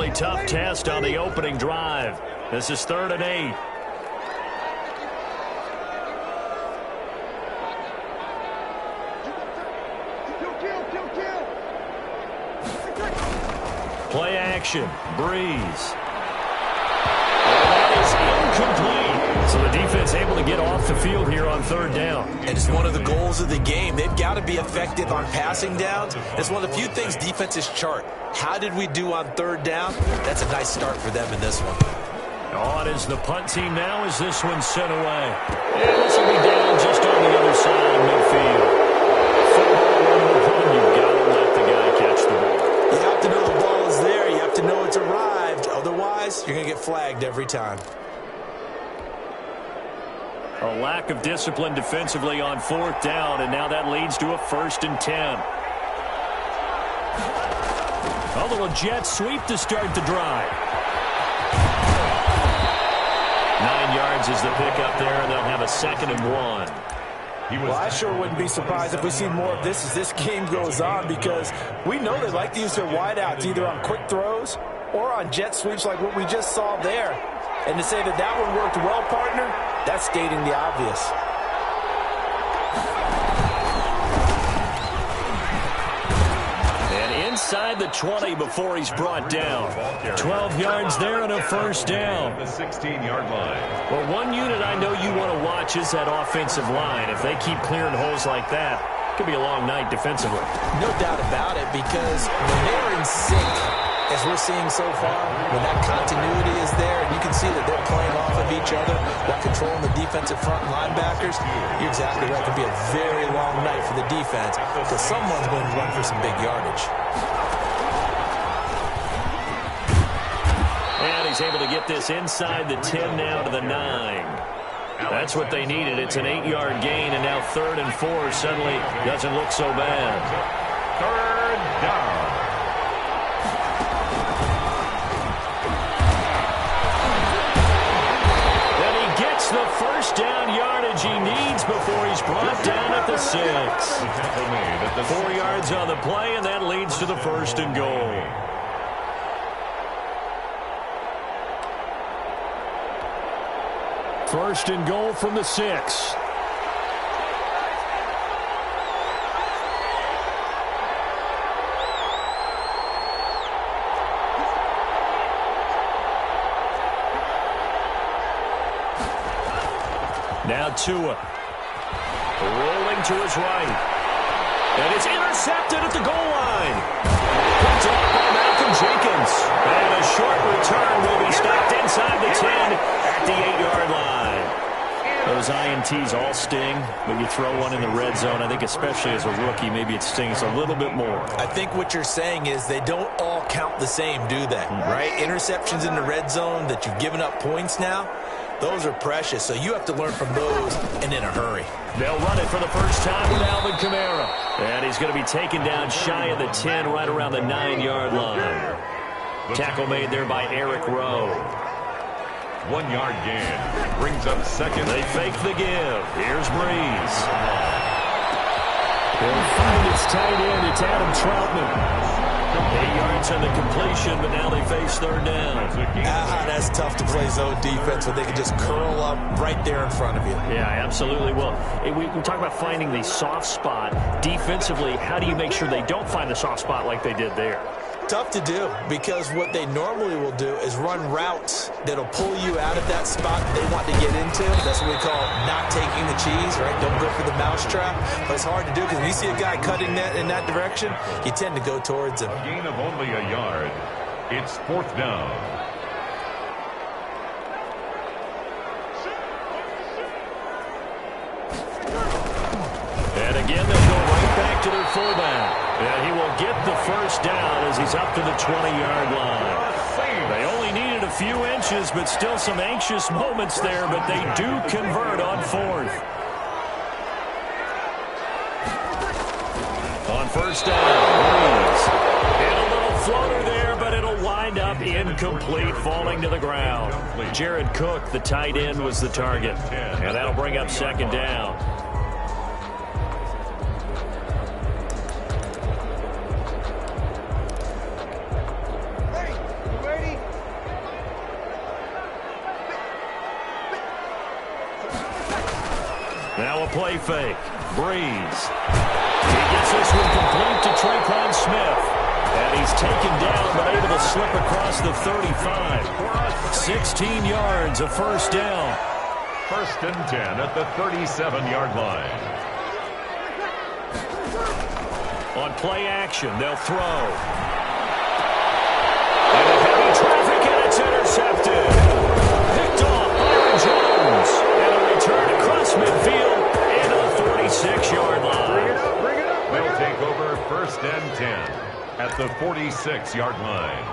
really tough test on the opening drive. This is 3rd and 8. Play action. Breeze. That is incomplete. So the defense able to get off the field here on 3rd down. And it's one of the goals of the game. They've got to be effective on passing downs. It's one of the few things defenses chart. How did we do on 3rd down? That's a nice start for them in this one. On is the punt team now as this one's sent away. And this will be down just on the other side of midfield. Football run, you've got to let the guy catch the ball. You have to know the ball is there. You have to know it's arrived. Otherwise, you're going to get flagged every time. A lack of discipline defensively on 4th down, and now that leads to a 1st and 10. A little jet sweep to start the drive. 9 yards is the pickup there, and they'll have a 2nd and 1. Well, I sure wouldn't be surprised if we see more of this as this game goes on, because we know they like to use their wideouts either on quick throws or on jet sweeps like what we just saw there. And to say that that one worked well, partner, that's stating the obvious. And inside the 20 before he's brought down. 12 yards there and a 1st down. The 16-yard line. Well, one unit I know you want to watch is that offensive line. If they keep clearing holes like that, it could be a long night defensively. No doubt about it, because when they're in sync, as we're seeing so far, when that continuity is there, and you can see that they're playing off of each other while controlling the defensive front linebackers, you're exactly right. It could be a very long night for the defense because someone's going to run for some big yardage. And he's able to get this inside the 10 now to the 9. That's what they needed. It's an 8-yard gain, and now 3rd and 4 suddenly doesn't look so bad. 3rd down. The 1st down yardage he needs before he's brought down at the 6. 4 yards on the play, and that leads to the 1st and goal. First and goal from the 6. Now Tua, rolling to his right, and it's intercepted at the goal line. Picked off by Malcolm Jenkins, and a short return will be stopped inside the 10 at the 8-yard line. Those INTs all sting, but you throw one in the red zone, I think especially as a rookie, maybe it stings a little bit more. I think what you're saying is they don't all count the same, do they? Right? Interceptions in the red zone that you've given up points now, those are precious, so you have to learn from those and in a hurry. They'll run it for the first time with Alvin Kamara. And he's going to be taken down shy of the 10, right around the 9-yard line. Tackle made there by Eric Rowe. 1-yard gain. Brings up 2nd. They fake the give. Here's Breeze. They'll find its tight end. It's Adam Troutman. 8 yards on the completion, but now they face 3rd down. That's tough to play zone defense when they can just curl up right there in front of you. Yeah, absolutely. Well, we talk about finding the soft spot. Defensively, how do you make sure they don't find the soft spot like they did there? Tough to do, because what they normally will do is run routes that'll pull you out of that spot they want to get into. That's what we call not taking the cheese, right? Don't go for the mousetrap. But it's hard to do because when you see a guy cutting that in that direction, you tend to go towards him. A gain of only a yard. It's 4th down. And again, they'll go right back to their fullback. And he will get the 1st down as he's up to the 20-yard line. They only needed a few inches, but still some anxious moments there, but they do convert on 4th. On 1st down, Breeze. And a little floater there, but it'll wind up incomplete, falling to the ground. Jared Cook, the tight end, was the target. And that'll bring up 2nd down. Now a play fake. Breeze. He gets this one complete to Traquan Smith. And he's taken down but able to slip across the 35. 16 yards, a first down. First and 10 at the 37-yard line. On play action, they'll throw. Into heavy traffic, and it's intercepted. Picked off by Jones. And a return across midfield into the 46-yard line. Bring it up. They'll take over first and 10 at the 46-yard line.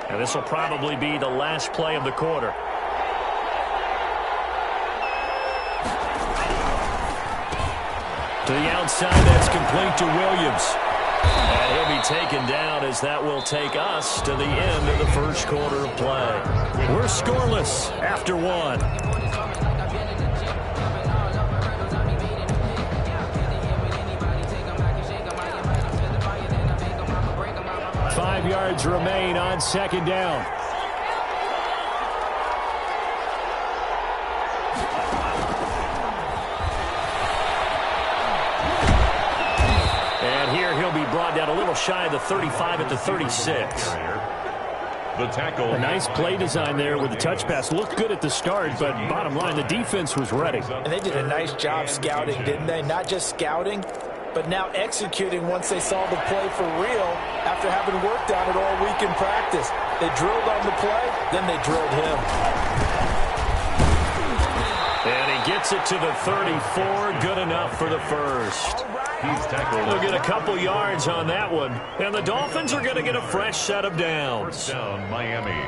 And this will probably be the last play of the quarter. To the outside, that's complete to Williams. And he'll be taken down as that will take us to the end of the first quarter of play. We're scoreless after one. Five yards remain on second down. Brought down a little shy of the 35 at the 36. The tackle. A nice play design there with the touch pass. Looked good at the start, but bottom line, the defense was ready. And they did a nice job scouting, didn't they? Not just scouting, but now executing once they saw the play for real after having worked on it all week in practice. They drilled on the play, then they drilled him. And he gets it to the 34. Good enough for the first. He's tackled. They'll get a couple yards on that one. And the Dolphins are going to get a fresh set of downs. First down, Miami.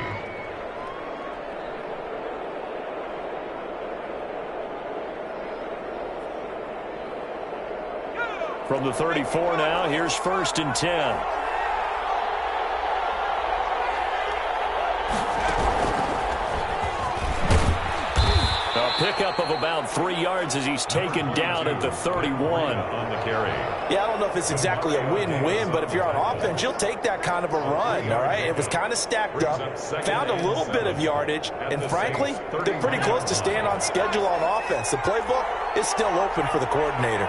From the 34 now, here's first and 10. Pickup of about 3 yards as he's taken down at the 31. On the carry. Yeah, I don't know if it's exactly a win-win, but if you're on offense, you'll take that kind of a run, all right? It was kind of stacked up, found a little bit of yardage, and frankly, they're pretty close to staying on schedule on offense. The playbook is still open for the coordinator.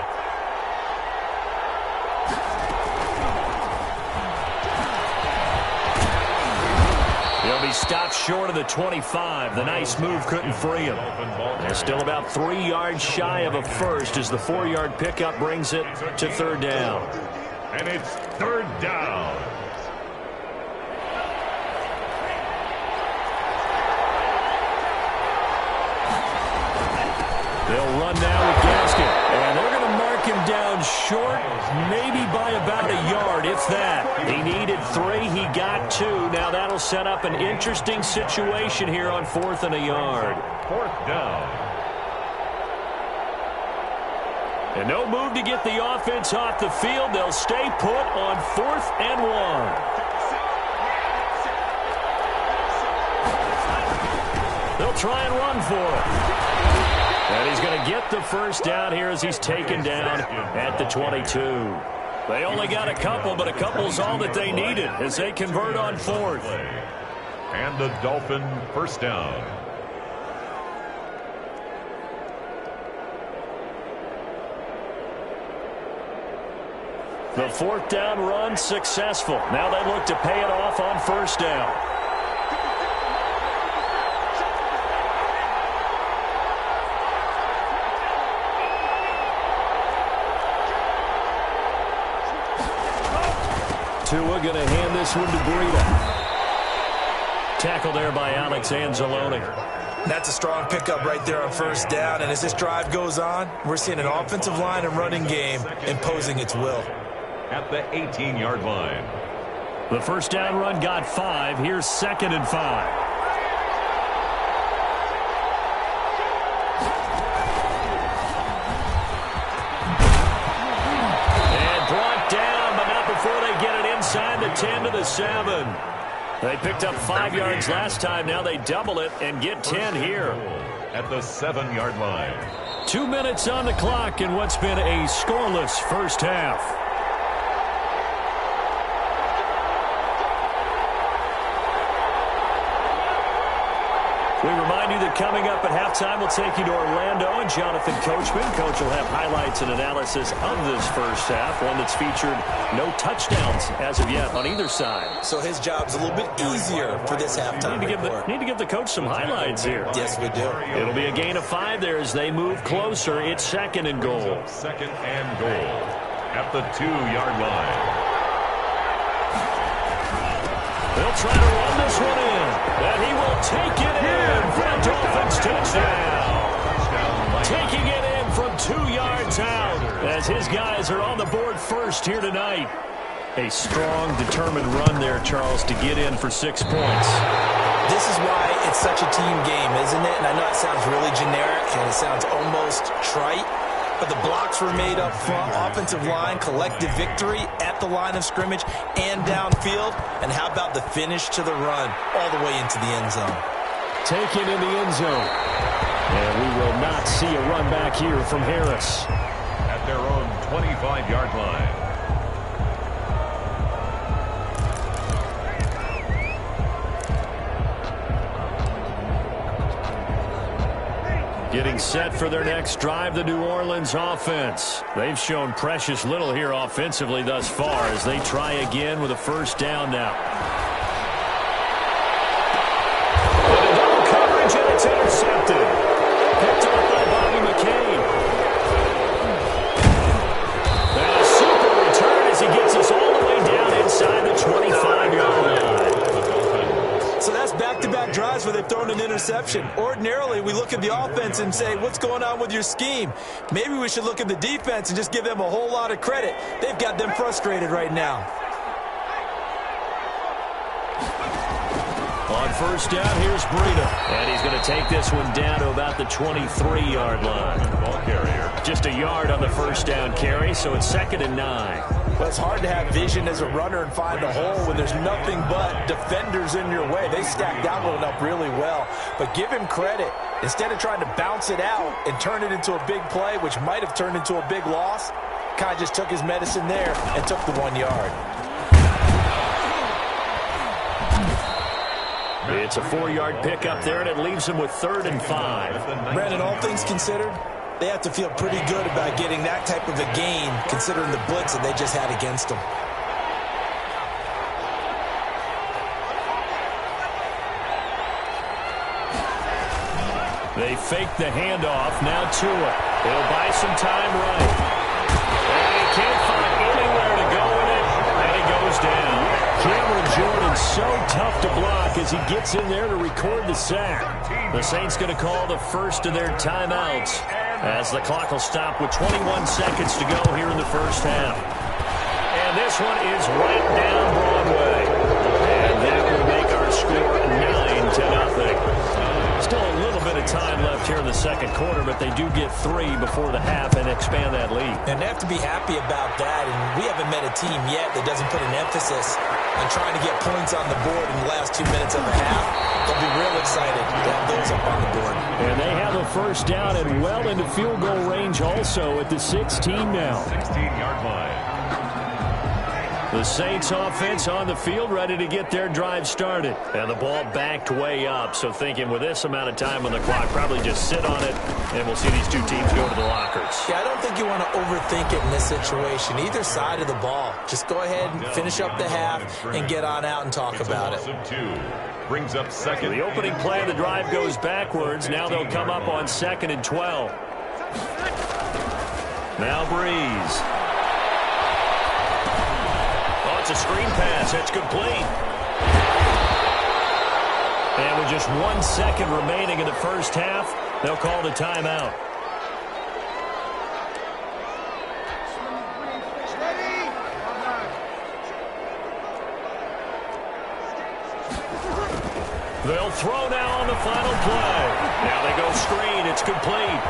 He'll be stopped short of the 25. The nice move couldn't free him. They're still about 3 yards shy of a first as the 4-yard pickup brings it to third down. And it's third down. They'll run now with Gaskin. And they're going to mark him down short, maybe by about a yard, if that. He needed 3. He got 2. Now that'll set up an interesting situation here on 4th and a yard. Fourth down. And no move to get the offense off the field. They'll stay put on 4th and 1. They'll try and run for it. And he's going to get the first down here as he's taken down at the 22. They only got a couple, but a couple's all that they needed as they convert on 4th. And the Dolphin first down. The 4th down run successful. Now they look to pay it off on first down. Tua going to hand this one to Breida. Tackle there by Alex Anzalone. That's a strong pickup right there on first down. And as this drive goes on, we're seeing an offensive line and running game imposing its will. At the 18-yard line. The first down run got 5. Here's 2nd and 5. Inside the 10 to the 7. They picked up 5 yards last time. Now they double it and get 10 here. At the 7-yard line. 2 minutes on the clock in what's been a scoreless first half. We remind you that coming up at halftime. We'll take you to Orlando and Jonathan Coachman. Coach will have highlights and analysis of this first half, one that's featured no touchdowns as of yet on either side. So his job's a little bit easier for this halftime report. Need to give the coach some highlights here. Yes, we do. It'll be a gain of 5 there as they move closer. It's second and goal. Second and goal at the 2-yard line. They'll try to run this one in, and he will take it in for a Dolphins touchdown. Taking it in from 2 yards out as his guys are on the board first here tonight. A strong, determined run there, Charles, to get in for 6 points. This is why it's such a team game, isn't it? And I know it sounds really generic and it sounds almost trite, but the blocks were made up front, offensive line, collective victory at the line of scrimmage and downfield. And how about the finish to the run all the way into the end zone? Taken in the end zone. And we will not see a run back here from Harris. At their own 25-yard line. Getting set for their next drive, the New Orleans offense. They've shown precious little here offensively thus far as they try again with a first down now. And double coverage, and it's intercepted. Picked up by Bobby McCain. And a super return as he gets us all the way down inside the 25-yard line. So that's back-to-back drives where they've thrown an interception. Ordinarily, we look at the offense and say, what's going on with your scheme? Maybe we should look at the defense and just give them a whole lot of credit. They've got them frustrated right now. On first down, here's Breida. And he's going to take this one down to about the 23-yard line. Ball carrier. Just a yard on the first down carry, so it's 2nd and 9. Well, it's hard to have vision as a runner and find a hole when there's nothing but defenders in your way. They stacked that one up really well. But give him credit. Instead of trying to bounce it out and turn it into a big play, which might have turned into a big loss, kind of just took his medicine there and took the 1 yard. It's a 4-yard pickup there, and it leaves him with 3rd and 5. Brandon, all things considered, they have to feel pretty good about getting that type of a gain, considering the blitz that they just had against them. They fake the handoff. Now Tua. He'll buy some time right. And he can't find anywhere to go with it, and he goes down. Cameron Jordan so tough to block as he gets in there to record the sack. The Saints going to call the first of their timeouts as the clock will stop with 21 seconds to go here in the first half. And this one is right down Broadway. And that will make our score 9-0. Still a little bit of time left here in the second quarter, but they do get 3 before the half and expand that lead. And they have to be happy about that. And we haven't met a team yet that doesn't put an emphasis on trying to get points on the board in the last 2 minutes of the half. They'll be real excited to have those up on the board. And they have a first down and well into field goal range also at the 16 now. 16-yard line. The Saints offense on the field, ready to get their drive started. And the ball backed way up, so thinking with this amount of time on the clock, probably just sit on it, and we'll see these two teams go to the lockers. Yeah, I don't think you want to overthink it in this situation. Either side of the ball. Just go ahead and finish up the half and get on out and talk about it. Brings up second. The opening play of the drive goes backwards. Now they'll come up on 2nd and 12. Now Breeze. It's a screen pass. That's complete. And with just 1 second remaining in the first half, they'll call the timeout. They'll throw now on the final play. Now they go screen. It's complete.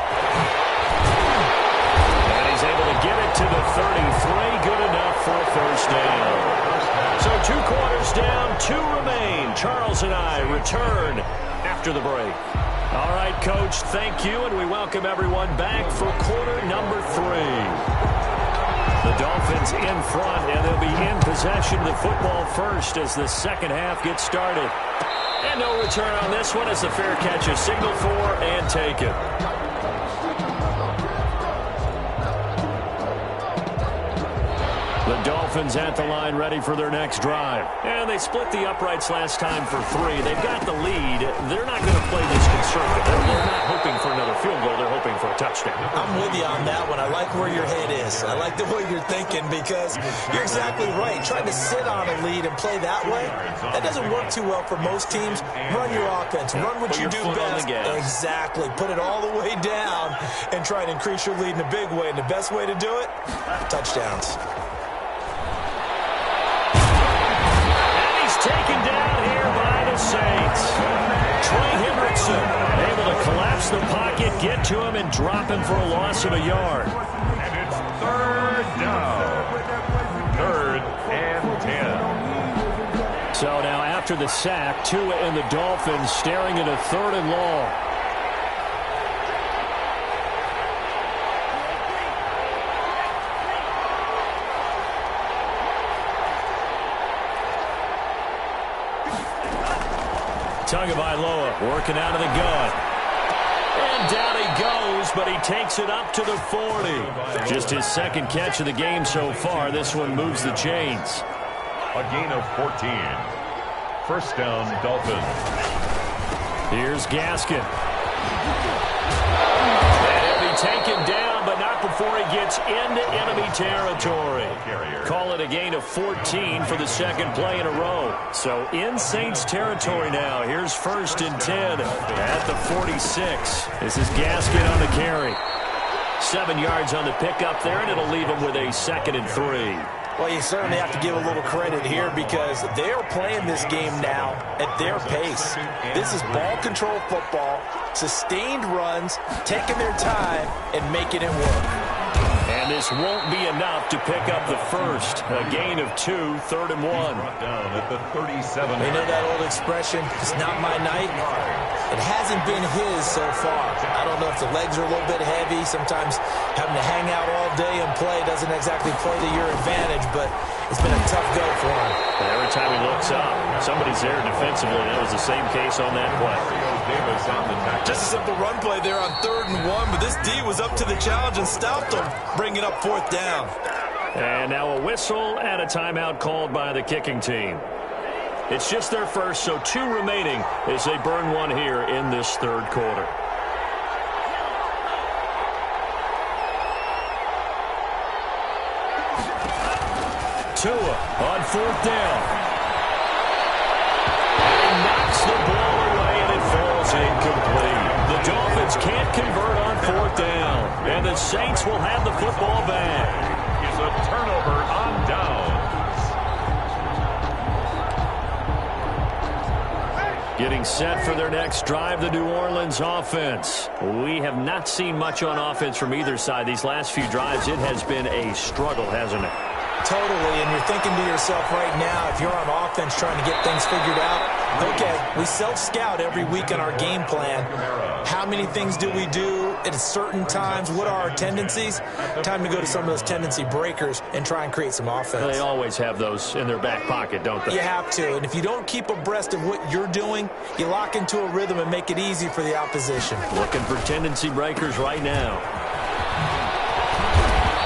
And he's able to get it to the 33. Good enough for a first down. So 2 quarters down, 2 remain. Charles and I return after the break. All right, Coach, thank you, and we welcome everyone back for quarter number 3. The Dolphins in front, and they'll be in possession of the football first as the second half gets started. And no return on this one. It's a fair catch, a signal for and taken. The Dolphins at the line ready for their next drive. And they split the uprights last time for 3. They've got the lead. They're not going to play this conservative. They're not hoping for another field goal. They're hoping for a touchdown. I'm with you on that one. I like where your head is. I like the way you're thinking because you're exactly right. Trying to sit on a lead and play that way, that doesn't work too well for most teams. Run your offense. Run what you do best. Exactly. Put it all the way down and try and increase your lead in a big way. And the best way to do it, touchdowns. Taken down here by the Saints. Trey Hendrickson able to collapse the pocket, get to him, and drop him for a loss of a yard. And it's third down. 3rd and 10. So now after the sack, Tua and the Dolphins staring at a 3rd and long. Tagovailoa working out of the gun. And down he goes, but he takes it up to the 40. Just his 2nd catch of the game so far. This one moves the chains. A gain of 14. First down, Dolphins. Here's Gaskin. And he'll be taken down, but not before he gets into enemy territory. Call it a gain of 14 for the 2nd play in a row. So in Saints territory now. Here's 1st and 10 at the 46. This is Gaskin on the carry. 7 yards on the pickup there, and it'll leave him with a 2nd and 3. Well, you certainly have to give a little credit here because they're playing this game now at their pace. This is ball control football, sustained runs, taking their time, and making it work. And this won't be enough to pick up the 1st. A gain of 2, 3rd and 1. Down at the 37. You know that old expression, it's not my night? It hasn't been his so far. I don't know if the legs are a little bit heavy. Sometimes having to hang out all day and play doesn't exactly play to your advantage, but it's been a tough go for him. And every time he looks up, somebody's there defensively. That was the same case on that play. Just a simple run play there on 3rd and 1, but this D was up to the challenge and stopped him, bringing up 4th down. And now a whistle and a timeout called by the kicking team. It's just their first, so 2 remaining as they burn one here in this 3rd quarter. Tua on 4th down. And he knocks the ball away, and it falls incomplete. The Dolphins can't convert on 4th down, and the Saints will have the football back. Is a turnover on down. Getting set for their next drive, the New Orleans offense. We have not seen much on offense from either side. These last few drives, it has been a struggle, hasn't it? Totally, and you're thinking to yourself right now, if you're on offense trying to get things figured out, okay, we self-scout every week on our game plan. How many things do we do at certain times? What are our tendencies? Time to go to some of those tendency breakers and try and create some offense. They always have those in their back pocket, don't they? You have to, and if you don't keep abreast of what you're doing, you lock into a rhythm and make it easy for the opposition. Looking for tendency breakers right now.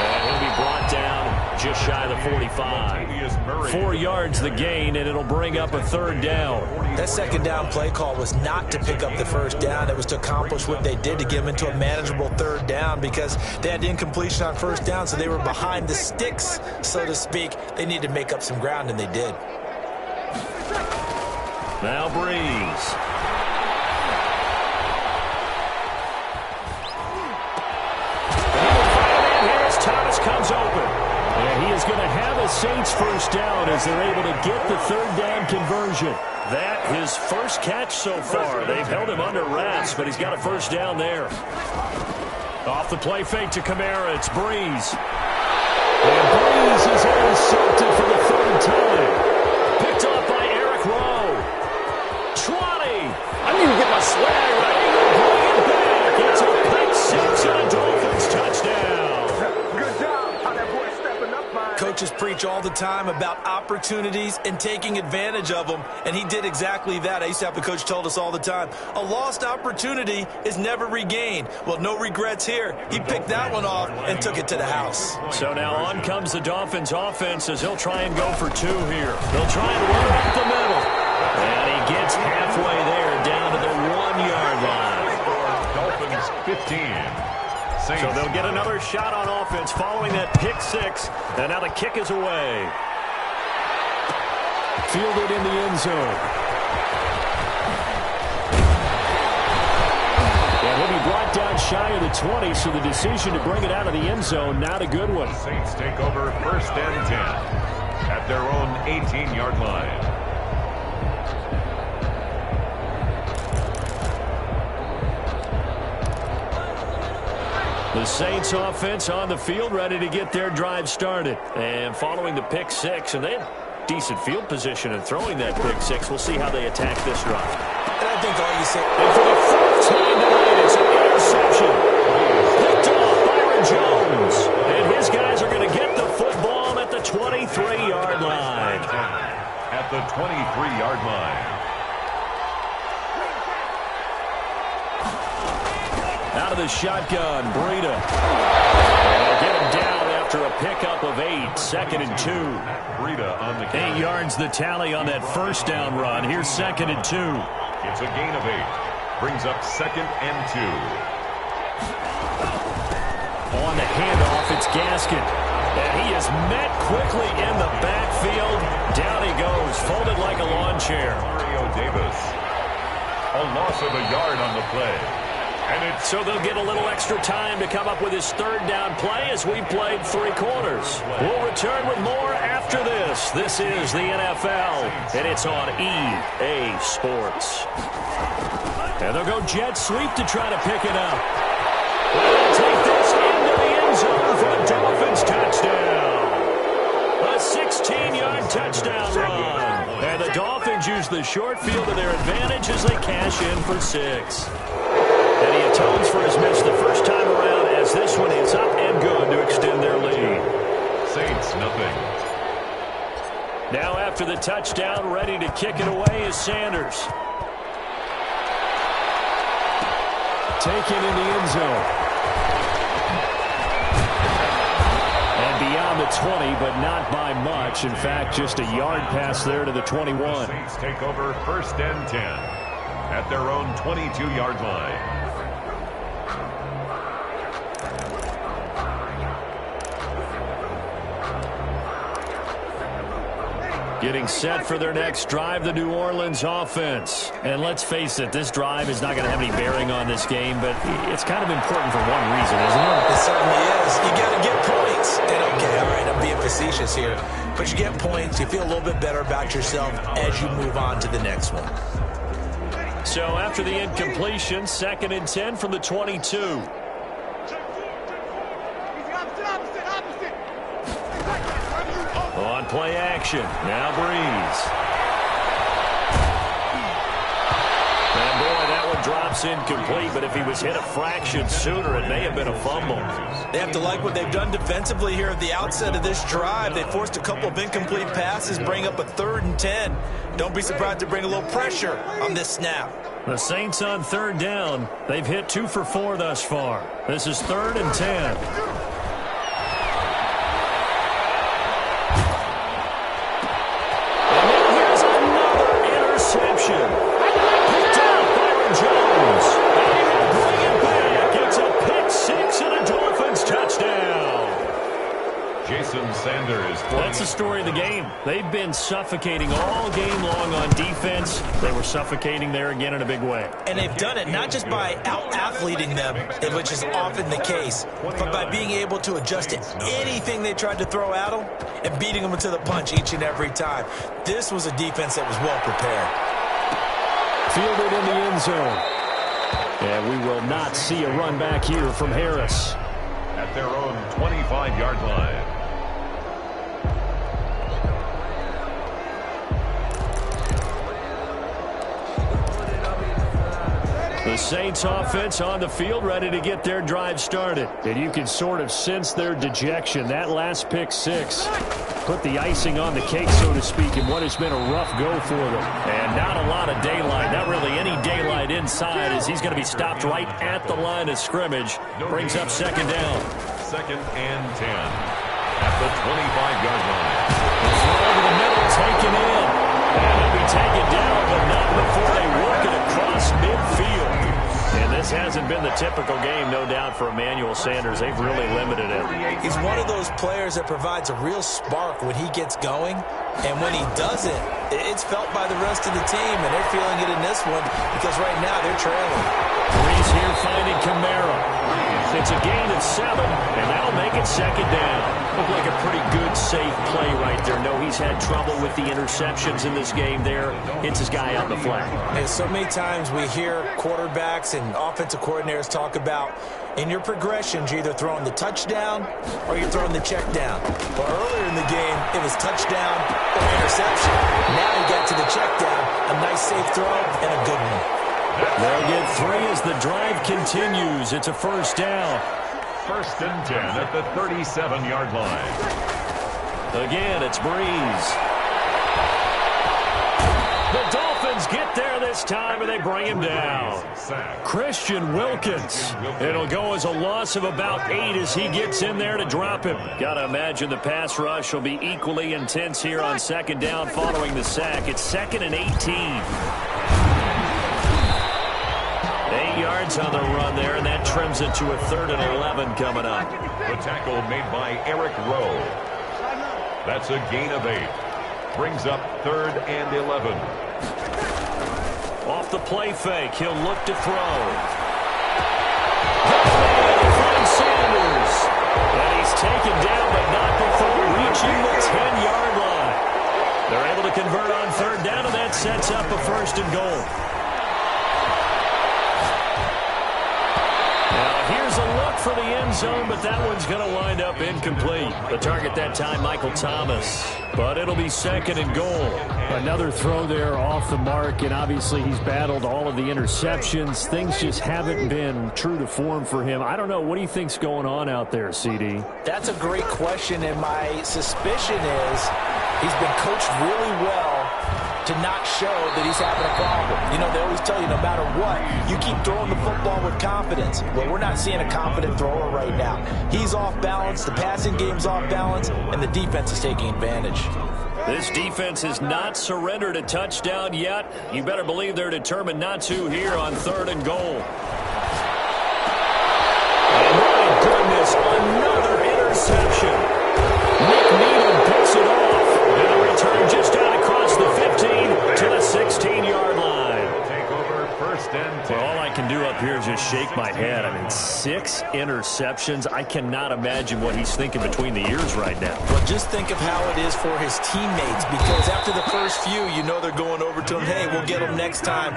And he'll be brought down just shy of the 45. 4 yards the gain, and it'll bring up a 3rd down. That 2nd down play call was not to pick up the 1st down. It was to accomplish what they did to get them into a manageable 3rd down because they had incompletion on 1st down, so they were behind the sticks, so to speak. They needed to make up some ground, and they did. Now Breeze. And here's Thomas comes open. And he is going to have a Saints 1st down as they're able to get the 3rd down conversion. That his 1st catch so far. They've held him under wraps, but he's got a 1st down there. Off the play fake to Kamara, it's Breeze. And Breeze is intercepted for the 3rd time. Picked up by Eric Rowe. 20. I need to get my swag right. Bring it back. It's a pick 6 and a Dolphins touchdown. Coach coaches preach all the time about opportunities and taking advantage of them, and he did exactly that. I used to have the coach told us all the time, a lost opportunity is never regained. Well, no regrets here. He picked that one off and took it to the house. So now on comes the Dolphins offense as he'll try and go for 2 here. They'll try and run up the middle. And he gets halfway there down to the 1-yard line. Dolphins 15. So they'll get another shot on offense following that pick 6. And now the kick is away. Fielded in the end zone. And he'll be brought down shy of the 20, so the decision to bring it out of the end zone, not a good one. Saints take over 1st and 10 at their own 18-yard line. The Saints offense on the field, ready to get their drive started. And following the pick 6, and they have decent field position in throwing that pick 6. We'll see how they attack this drive. And I think all you say... And for the 4th time tonight, it's an interception. Picked off Byron Jones. And his guys are going to get the football at the 23-yard line. At the 23-yard line. Out of the shotgun, Breida. And they'll get him down after a pickup of 8. 2nd and 2. Breida on the count. 8 yards the tally on that first down run. Here's 2nd and 2. It's a gain of 8. Brings up 2nd and 2. On the handoff, it's Gaskin. And he is met quickly in the backfield. Down he goes, folded like a lawn chair. Mario Davis. A loss of a yard on the play. So they'll get a little extra time to come up with his 3rd down play as we played 3 quarters. We'll return with more after this. This is the NFL, and it's on EA Sports. And they'll go jet sweep to try to pick it up. They'll take this into the end zone for a Dolphins touchdown. A 16-yard touchdown run. And the Dolphins use the short field to their advantage as they cash in for 6. And he atones for his miss the first time around as this one is up and good to extend their lead. Saints, nothing. Now after the touchdown, ready to kick it away is Sanders. Taken in the end zone. And beyond the 20, but not by much. In fact, just a yard pass there to the 21. The Saints take over 1st and 10 at their own 22-yard line. Getting set for their next drive, the New Orleans offense. And let's face it, this drive is not going to have any bearing on this game, but it's kind of important for one reason, isn't it? It certainly is. You got to get points. And okay, all right, I'm being facetious here. But you get points, you feel a little bit better about yourself as you move on to the next one. So after the incompletion, 2nd and 10 from the 22. On play action, now Breeze. And boy, that one drops incomplete, but if he was hit a fraction sooner, it may have been a fumble. They have to like what they've done defensively here at the outset of this drive. They forced a couple of incomplete passes, bring up a 3rd and 10. Don't be surprised to bring a little pressure on this snap. The Saints on 3rd down. They've hit 2 for 4 thus far. This is 3rd and 10. Picked out Byron Jones. And he will bring it back. It's a pick 6 and a Dolphins touchdown. Jason Sanders. That's the story of the game. They've been suffocating all game long on defense. They were suffocating there again in a big way. And they've done it not just by out-athleting them, which is often the case, but by being able to adjust to anything they tried to throw at them and beating them to the punch each and every time. This was a defense that was well prepared. Fielded in the end zone. And we will not see a run back here from Harris. At their own 25-yard line. The Saints offense on the field, ready to get their drive started. And you can sort of sense their dejection. That last pick six put the icing on the cake, so to speak, in what has been a rough go for them. And not a lot of daylight, not really any daylight inside, as he's going to be stopped right at the line of scrimmage. Brings up second down. 2nd and 10 at the 25-yard line. The throw over the middle, taken in. And he'll be taken down, but not before they work it across midfield. And this hasn't been the typical game, no doubt, for Emmanuel Sanders. They've really limited him. He's one of those players that provides a real spark when he gets going. And when he doesn't, it's felt by the rest of the team. And they're feeling it in this one because right now they're trailing. Breeze here finding Kamara. It's a gain of 7, and that'll make it second down. Looked like a pretty good, safe play right there. No, he's had trouble with the interceptions in this game there. Hits his guy out in the flat. And so many times we hear quarterbacks and offensive coordinators talk about in your progressions, you're either throwing the touchdown or you're throwing the check down. Well, earlier in the game, it was touchdown or interception. Now he got to the check down, a nice safe throw, and a good one. They'll get 3 as the drive continues. It's a first down. 1st and 10 at the 37-yard line. Again, it's Breeze. The Dolphins get there this time, and they bring him down. Christian Wilkins. It'll go as a loss of about 8 as he gets in there to drop him. Got to imagine the pass rush will be equally intense here on second down following the sack. It's 2nd and 18. 8 yards on the run there, and that trims it to a 3rd and 11 coming up. The tackle made by Eric Rowe. That's a gain of 8. Brings up 3rd and 11. Off the play fake, he'll look to throw. He finds Sanders. And he's taken down, but not before reaching the 10-yard line. They're able to convert on 3rd down, and that sets up a 1st and goal. Here's a look for the end zone, but that one's going to wind up incomplete. The target that time, Michael Thomas. But it'll be 2nd and goal. Another throw there off the mark, and obviously he's battled all of the interceptions. Things just haven't been true to form for him. I don't know. What do you think's going on out there, CD? That's a great question, and my suspicion is he's been coached really well to not show that he's having a problem. You know, they always tell you no matter what, you keep throwing the football with confidence. Well, we're not seeing a confident thrower right now. He's off balance, the passing game's off balance, and the defense is taking advantage. This defense has not surrendered a touchdown yet. You better believe they're determined not to here on 3rd and goal. And my goodness, another interception. Nick Needham picks it off. And a return just out across the 15 to the 16-yard line. Take over 1st and 10. Well, all I can do up here is just shake my head. I mean, 6 interceptions. I cannot imagine what he's thinking between the ears right now. Well, just think of how it is for his teammates, because after the first few, you know they're going over to him, hey, we'll get him next time.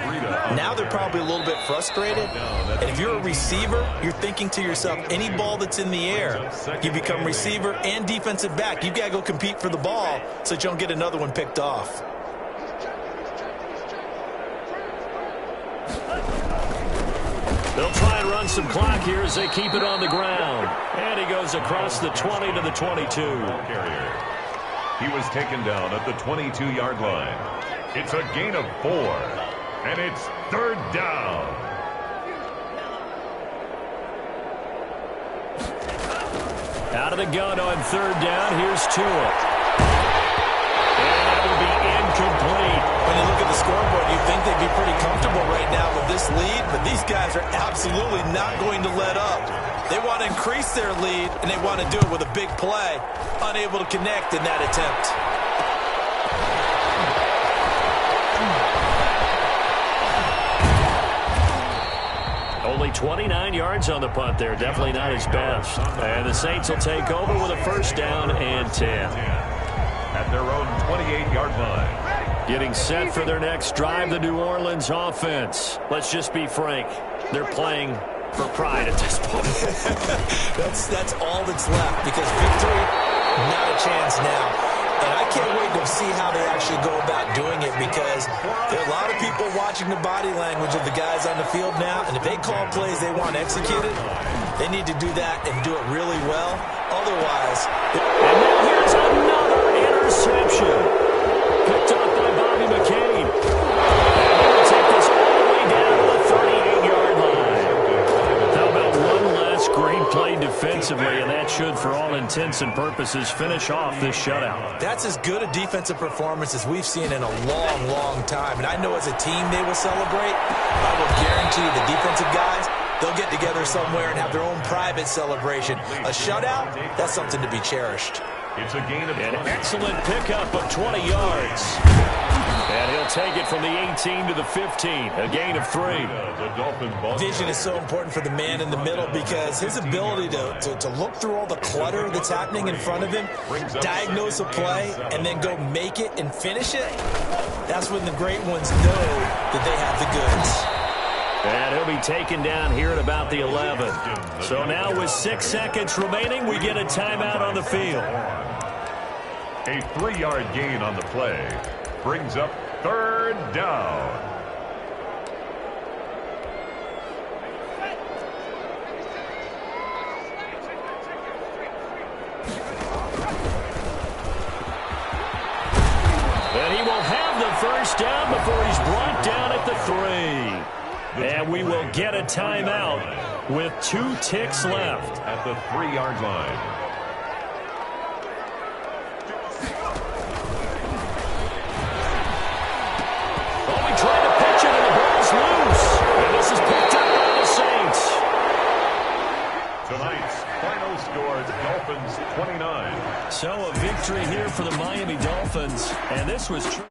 Now they're probably a little bit frustrated. And if you're a receiver, you're thinking to yourself, any ball that's in the air, you become receiver and defensive back. You've got to go compete for the ball so that you don't get another one picked off. They'll try and run some clock here as they keep it on the ground. And he goes across the 20 to the 22. Carrier. He was taken down at the 22-yard line. It's a gain of 4, and it's 3rd down. Out of the gun on 3rd down. Here's Tua. And that will be incomplete. When you look at the scoreboard, you'd think they'd be pretty comfortable right now with this lead, but these guys are absolutely not going to let up. They want to increase their lead, and they want to do it with a big play. Unable to connect in that attempt. Only 29 yards on the punt there. Definitely not his best. And the Saints will take over with a 1st down and 10. At their own 28-yard line. Getting set for their next drive, the New Orleans offense. Let's just be frank. They're playing for pride at this point. That's all that's left, because victory, not a chance now. And I can't wait to see how they actually go about doing it, because there are a lot of people watching the body language of the guys on the field now, and if they call plays they want executed, they need to do that and do it really well. Otherwise... And then here's another interception. Picked up by Bobby McCain. And he'll take this all the way down to the 38-yard line. How about one last great play defensively, and that should, for all intents and purposes, finish off this shutout. That's as good a defensive performance as we've seen in a long, long time. And I know as a team they will celebrate. I will guarantee the defensive guys, they'll get together somewhere and have their own private celebration. A shutout, that's something to be cherished. It's a gain of An excellent pickup of 20 yards. And he'll take it from the 18 to the 15, a gain of 3. Vision is so important for the man in the middle, because his ability to look through all the clutter that's happening in front of him, diagnose a play, and then go make it and finish it, that's when the great ones know that they have the goods. And he'll be taken down here at about the 11. So now with 6 seconds remaining, we get a timeout on the field. A 3-yard gain on the play brings up third down. And he will have the first down before he's brought down at the 3. And we will get a timeout with 2 ticks left. At the 3-yard line. Oh, he tried to pitch it and the ball's loose. And this is picked up by the Saints. Tonight's final score, Dolphins 29. So a victory here for the Miami Dolphins. And this was true.